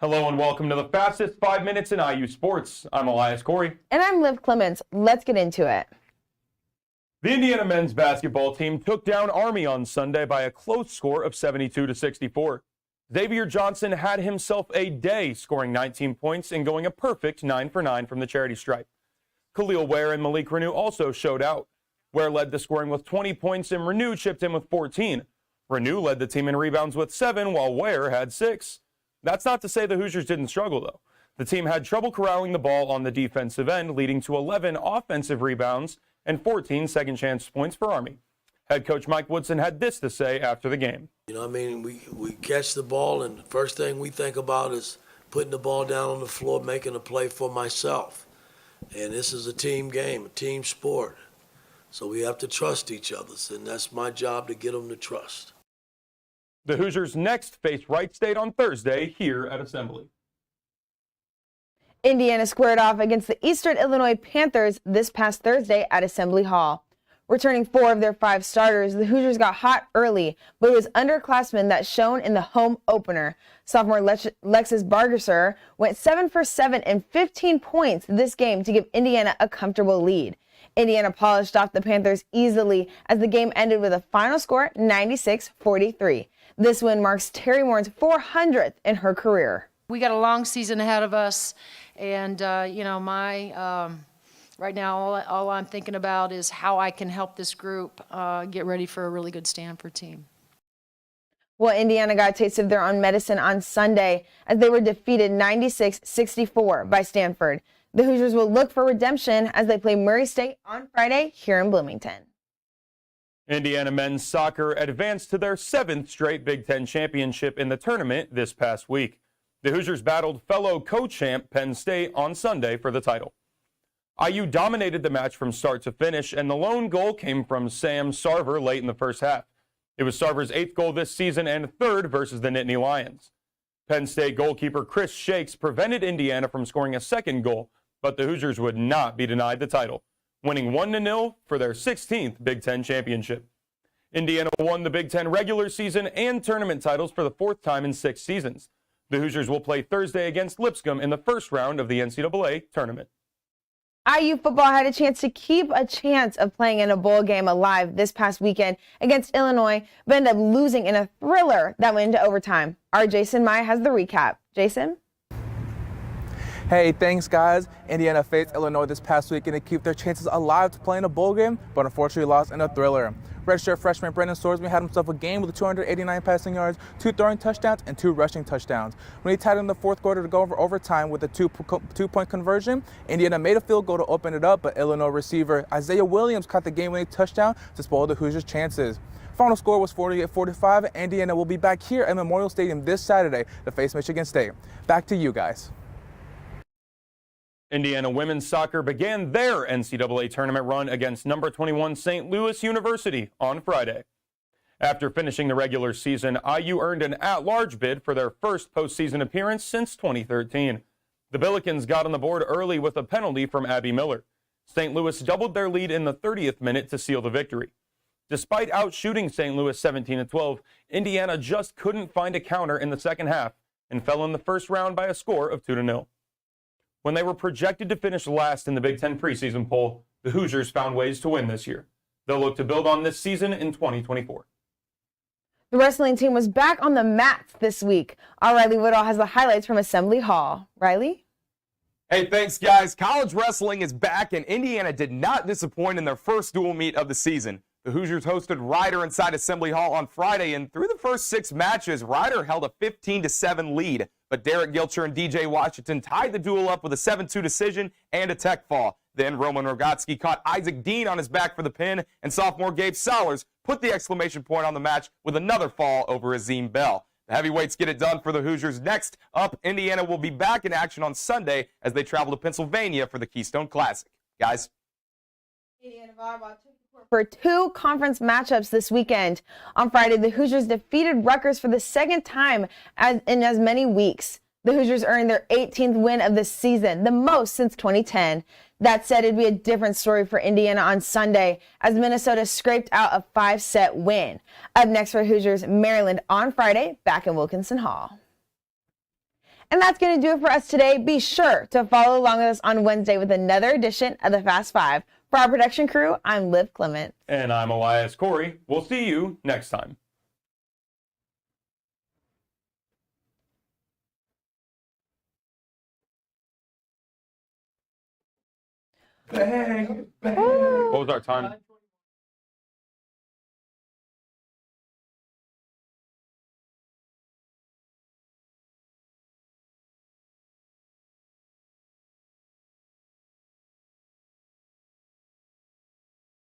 Hello and welcome to the fastest 5 minutes in IU sports. I'm Elias Corey. And I'm Liv Clements. Let's get into it. The Indiana men's basketball team took down Army on Sunday by a close score of 72-64. Xavier Johnson had himself a day, scoring 19 points and going a perfect 9 for 9 from the charity stripe. Khalil Ware and Malik Renew also showed out. Ware led the scoring with 20 points and Renew chipped in with 14. Renew led the team in rebounds with 7 while Ware had 6. That's not to say the Hoosiers didn't struggle, though. The team had trouble corralling the ball on the defensive end, leading to 11 offensive rebounds and 14 second-chance points for Army. Head coach Mike Woodson had this to say after the game. We catch the ball, and the first thing we think about is putting the ball down on the floor, making a play for myself. And this is a team game, a team sport. So we have to trust each other, and that's my job to get them to trust. The Hoosiers next face Wright State on Thursday here at Assembly. Indiana squared off against the Eastern Illinois Panthers this past Thursday at Assembly Hall. Returning 4 of their 5 starters, the Hoosiers got hot early, but it was underclassmen that shone in the home opener. Sophomore Lexus Bargesser went 7 for 7 and 15 points this game to give Indiana a comfortable lead. Indiana polished off the Panthers easily as the game ended with a final score 96-43. This win marks Terry Warren's 400th in her career. We got a long season ahead of us, and right now all I'm thinking about is how I can help this group get ready for a really good Stanford team. Well, Indiana got a taste of their own medicine on Sunday as they were defeated 96-64 by Stanford. The Hoosiers will look for redemption as they play Murray State on Friday here in Bloomington. Indiana men's soccer advanced to their 7th straight Big Ten championship in the tournament this past week. The Hoosiers battled fellow co-champ Penn State on Sunday for the title. IU dominated the match from start to finish, and the lone goal came from Sam Sarver late in the first half. It was Sarver's 8th goal this season and 3rd versus the Nittany Lions. Penn State goalkeeper Chris Shakes prevented Indiana from scoring a 2nd goal, but the Hoosiers would not be denied the title, winning 1-0 for their 16th Big Ten championship. Indiana won the Big Ten regular season and tournament titles for the 4th time in 6 seasons. The Hoosiers will play Thursday against Lipscomb in the first round of the NCAA tournament. IU football had a chance to keep a chance of playing in a bowl game alive this past weekend against Illinois, but ended up losing in a thriller that went into overtime. Our Jason Mai has the recap. Jason? Hey, thanks guys. Indiana faced Illinois this past weekend to keep their chances alive to play in a bowl game, but unfortunately lost in a thriller. Redshirt freshman Brendan Sorsby had himself a game with 289 passing yards, 2 throwing touchdowns, and 2 rushing touchdowns. When he tied in the 4th quarter to go over overtime with a two-point conversion, Indiana made a field goal to open it up, but Illinois receiver Isaiah Williams caught the game-winning touchdown to spoil the Hoosiers' chances. Final score was 48-45. Indiana will be back here at Memorial Stadium this Saturday to face Michigan State. Back to you guys. Indiana women's soccer began their NCAA tournament run against number 21 St. Louis University on Friday. After finishing the regular season, IU earned an at-large bid for their first postseason appearance since 2013. The Billikens got on the board early with a penalty from Abby Miller. St. Louis doubled their lead in the 30th minute to seal the victory. Despite outshooting St. Louis 17-12, Indiana just couldn't find a counter in the second half and fell in the first round by a score of 2-0. When they were projected to finish last in the Big Ten preseason poll, the Hoosiers found ways to win this year. They'll look to build on this season in 2024. The wrestling team was back on the mats this week. Our Riley Woodall has the highlights from Assembly Hall. Riley? Hey, thanks, guys. College wrestling is back, and Indiana did not disappoint in their first dual meet of the season. The Hoosiers hosted Rider inside Assembly Hall on Friday, and through the first 6 matches, Rider held a 15-7 lead. But Derek Gilcher and DJ Washington tied the duel up with a 7-2 decision and a tech fall. Then Roman Rogotsky caught Isaac Dean on his back for the pin, and sophomore Gabe Sellers put the exclamation point on the match with another fall over Azim Bell. The heavyweights get it done for the Hoosiers. Next up, Indiana will be back in action on Sunday as they travel to Pennsylvania for the Keystone Classic. Guys. Indiana volleyball took the court for 2 conference matchups this weekend. On Friday, the Hoosiers defeated Rutgers for the 2nd time in as many weeks. The Hoosiers earned their 18th win of the season, the most since 2010. That said, it'd be a different story for Indiana on Sunday as Minnesota scraped out a 5-set win. Up next for Hoosiers, Maryland on Friday, back in Wilkinson Hall. And that's going to do it for us today. Be sure to follow along with us on Wednesday with another edition of the Fast Five. For our production crew, I'm Liv Clement. And I'm Elias Corey. We'll see you next time. Bang, bang. What was our time?